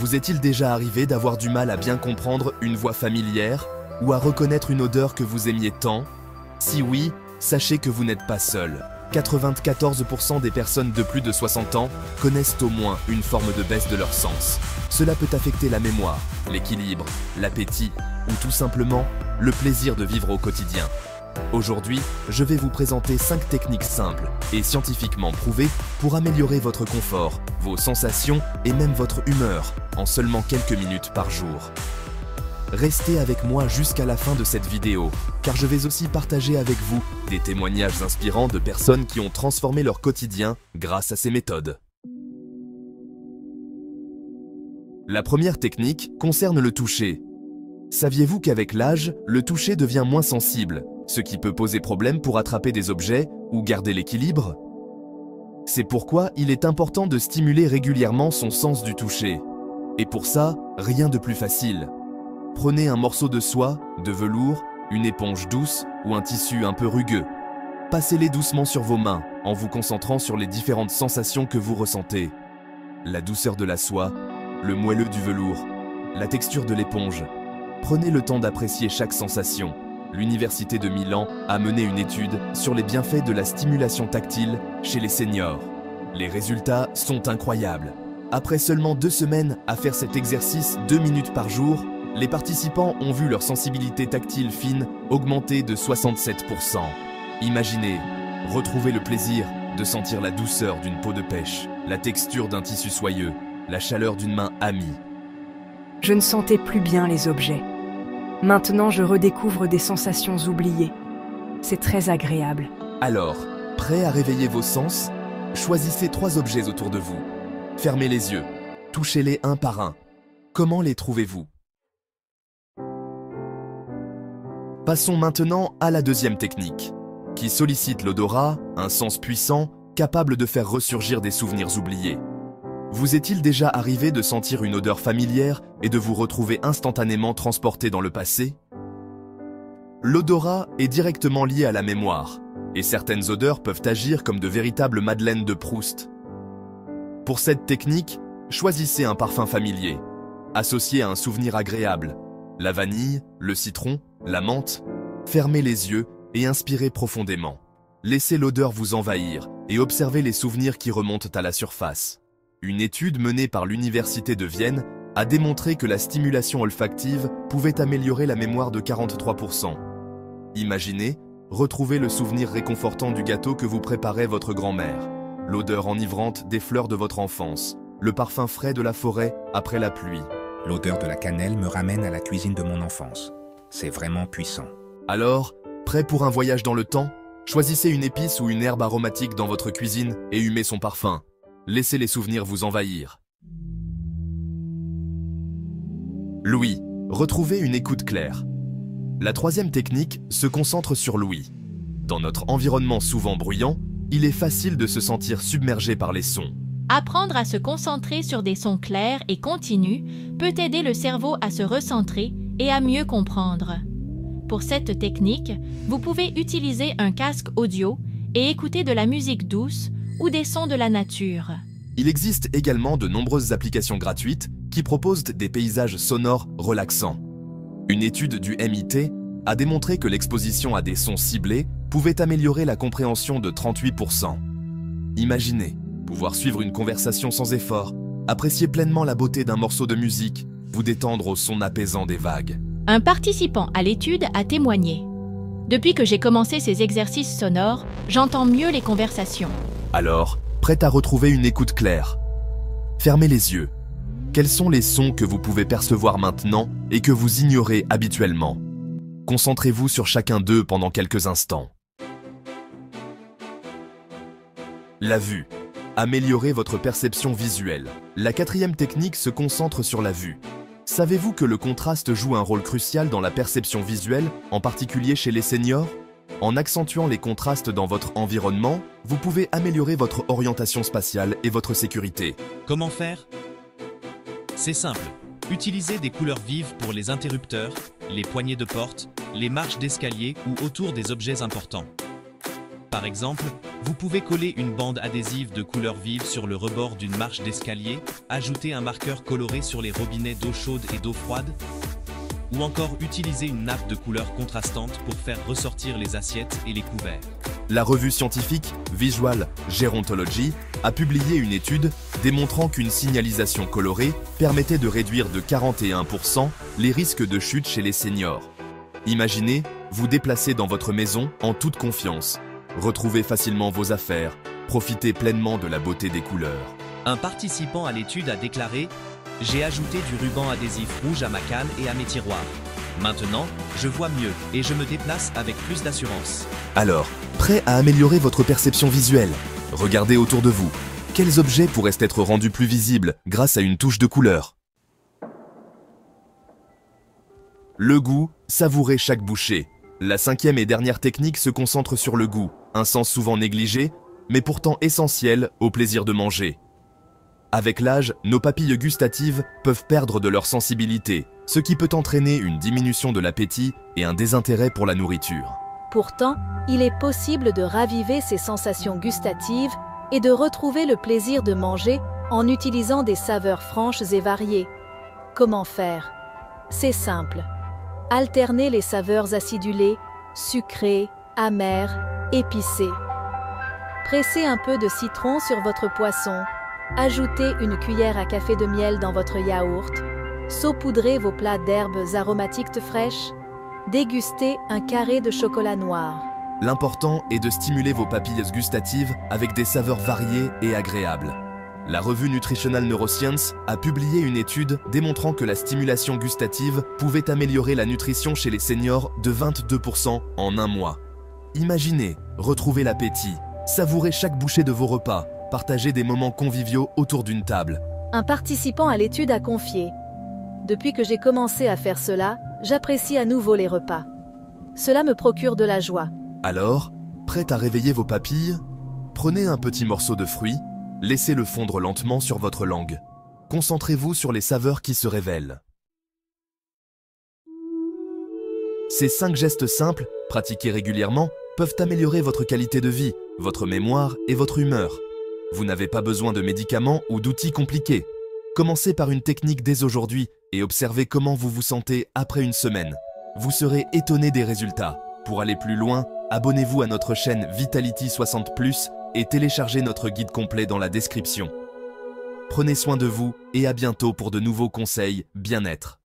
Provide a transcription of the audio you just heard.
Vous est-il déjà arrivé d'avoir du mal à bien comprendre une voix familière ou à reconnaître une odeur que vous aimiez tant? Si oui, sachez que vous n'êtes pas seul. 94% des personnes de plus de 60 ans connaissent au moins une forme de baisse de leur sens. Cela peut affecter la mémoire, l'équilibre, l'appétit ou tout simplement le plaisir de vivre au quotidien. Aujourd'hui, je vais vous présenter 5 techniques simples et scientifiquement prouvées pour améliorer votre confort, vos sensations et même votre humeur en seulement quelques minutes par jour. Restez avec moi jusqu'à la fin de cette vidéo, car je vais aussi partager avec vous des témoignages inspirants de personnes qui ont transformé leur quotidien grâce à ces méthodes. La première technique concerne le toucher. Saviez-vous qu'avec l'âge, le toucher devient moins sensible, ce qui peut poser problème pour attraper des objets ou garder l'équilibre? C'est pourquoi il est important de stimuler régulièrement son sens du toucher. Et pour ça, rien de plus facile. Prenez un morceau de soie, de velours, une éponge douce ou un tissu un peu rugueux. Passez-les doucement sur vos mains en vous concentrant sur les différentes sensations que vous ressentez. La douceur de la soie, le moelleux du velours, la texture de l'éponge. Prenez le temps d'apprécier chaque sensation. L'Université de Milan a mené une étude sur les bienfaits de la stimulation tactile chez les seniors. Les résultats sont incroyables. Après seulement 2 semaines à faire cet exercice 2 minutes par jour, les participants ont vu leur sensibilité tactile fine augmenter de 67%. Imaginez, retrouvez le plaisir de sentir la douceur d'une peau de pêche, la texture d'un tissu soyeux, la chaleur d'une main amie. Je ne sentais plus bien les objets. Maintenant, je redécouvre des sensations oubliées. C'est très agréable. Alors, prêt à réveiller vos sens? Choisissez 3 objets autour de vous. Fermez les yeux, touchez-les un par un. Comment les trouvez-vous? Passons maintenant à la deuxième technique, qui sollicite l'odorat, un sens puissant, capable de faire ressurgir des souvenirs oubliés. Vous est-il déjà arrivé de sentir une odeur familière et de vous retrouver instantanément transporté dans le passé? L'odorat est directement lié à la mémoire, et certaines odeurs peuvent agir comme de véritables madeleines de Proust. Pour cette technique, choisissez un parfum familier, associé à un souvenir agréable. La vanille, le citron, la menthe. Fermez les yeux et inspirez profondément. Laissez l'odeur vous envahir et observez les souvenirs qui remontent à la surface. Une étude menée par l'Université de Vienne a démontré que la stimulation olfactive pouvait améliorer la mémoire de 43%. Imaginez, retrouvez le souvenir réconfortant du gâteau que vous préparait votre grand-mère, l'odeur enivrante des fleurs de votre enfance, le parfum frais de la forêt après la pluie. L'odeur de la cannelle me ramène à la cuisine de mon enfance. C'est vraiment puissant. Alors, prêt pour un voyage dans le temps? Choisissez une épice ou une herbe aromatique dans votre cuisine et humez son parfum. Laissez les souvenirs vous envahir. L'ouïe. Retrouvez une écoute claire. La troisième technique se concentre sur l'ouïe. Dans notre environnement souvent bruyant, il est facile de se sentir submergé par les sons. Apprendre à se concentrer sur des sons clairs et continus peut aider le cerveau à se recentrer et à mieux comprendre. Pour cette technique, vous pouvez utiliser un casque audio et écouter de la musique douce ou des sons de la nature. Il existe également de nombreuses applications gratuites qui proposent des paysages sonores relaxants. Une étude du MIT a démontré que l'exposition à des sons ciblés pouvait améliorer la compréhension de 38%. Imaginez pouvoir suivre une conversation sans effort, apprécier pleinement la beauté d'un morceau de musique, vous détendre au son apaisant des vagues. Un participant à l'étude a témoigné. Depuis que j'ai commencé ces exercices sonores, j'entends mieux les conversations. Alors, prêt à retrouver une écoute claire? Fermez les yeux. Quels sont les sons que vous pouvez percevoir maintenant et que vous ignorez habituellement? Concentrez-vous sur chacun d'eux pendant quelques instants. La vue. Améliorez votre perception visuelle. La quatrième technique se concentre sur la vue. Savez-vous que le contraste joue un rôle crucial dans la perception visuelle, en particulier chez les seniors? En accentuant les contrastes dans votre environnement, vous pouvez améliorer votre orientation spatiale et votre sécurité. Comment faire? C'est simple. Utilisez des couleurs vives pour les interrupteurs, les poignées de porte, les marches d'escalier ou autour des objets importants. Par exemple, vous pouvez coller une bande adhésive de couleur vive sur le rebord d'une marche d'escalier, ajouter un marqueur coloré sur les robinets d'eau chaude et d'eau froide, ou encore utiliser une nappe de couleurs contrastantes pour faire ressortir les assiettes et les couverts. La revue scientifique Visual Gerontology a publié une étude démontrant qu'une signalisation colorée permettait de réduire de 41% les risques de chute chez les seniors. Imaginez, vous déplacer dans votre maison en toute confiance, retrouvez facilement vos affaires, profitez pleinement de la beauté des couleurs. Un participant à l'étude a déclaré « J'ai ajouté du ruban adhésif rouge à ma canne et à mes tiroirs. Maintenant, je vois mieux et je me déplace avec plus d'assurance. » Alors, prêt à améliorer votre perception visuelle? Regardez autour de vous. Quels objets pourraient être rendus plus visibles grâce à une touche de couleur? Le goût, savourez chaque bouchée. La cinquième et dernière technique se concentre sur le goût, un sens souvent négligé, mais pourtant essentiel au plaisir de manger. Avec l'âge, nos papilles gustatives peuvent perdre de leur sensibilité, ce qui peut entraîner une diminution de l'appétit et un désintérêt pour la nourriture. Pourtant, il est possible de raviver ces sensations gustatives et de retrouver le plaisir de manger en utilisant des saveurs franches et variées. Comment faire? C'est simple. Alternez les saveurs acidulées, sucrées, amères, épicées. Pressez un peu de citron sur votre poisson. Ajoutez une cuillère à café de miel dans votre yaourt. Saupoudrez vos plats d'herbes aromatiques fraîches. Dégustez un carré de chocolat noir. L'important est de stimuler vos papilles gustatives avec des saveurs variées et agréables. La revue Nutritional Neuroscience a publié une étude démontrant que la stimulation gustative pouvait améliorer la nutrition chez les seniors de 22% en un mois. Imaginez, retrouvez l'appétit, savourez chaque bouchée de vos repas, partagez des moments conviviaux autour d'une table. Un participant à l'étude a confié « Depuis que j'ai commencé à faire cela, j'apprécie à nouveau les repas. Cela me procure de la joie. » Alors, prêt à réveiller vos papilles? Prenez un petit morceau de fruit, laissez-le fondre lentement sur votre langue. Concentrez-vous sur les saveurs qui se révèlent. Ces 5 gestes simples, pratiqués régulièrement, peuvent améliorer votre qualité de vie, votre mémoire et votre humeur. Vous n'avez pas besoin de médicaments ou d'outils compliqués. Commencez par une technique dès aujourd'hui et observez comment vous vous sentez après une semaine. Vous serez étonné des résultats. Pour aller plus loin, abonnez-vous à notre chaîne Vitality 60+ et téléchargez notre guide complet dans la description. Prenez soin de vous et à bientôt pour de nouveaux conseils bien-être.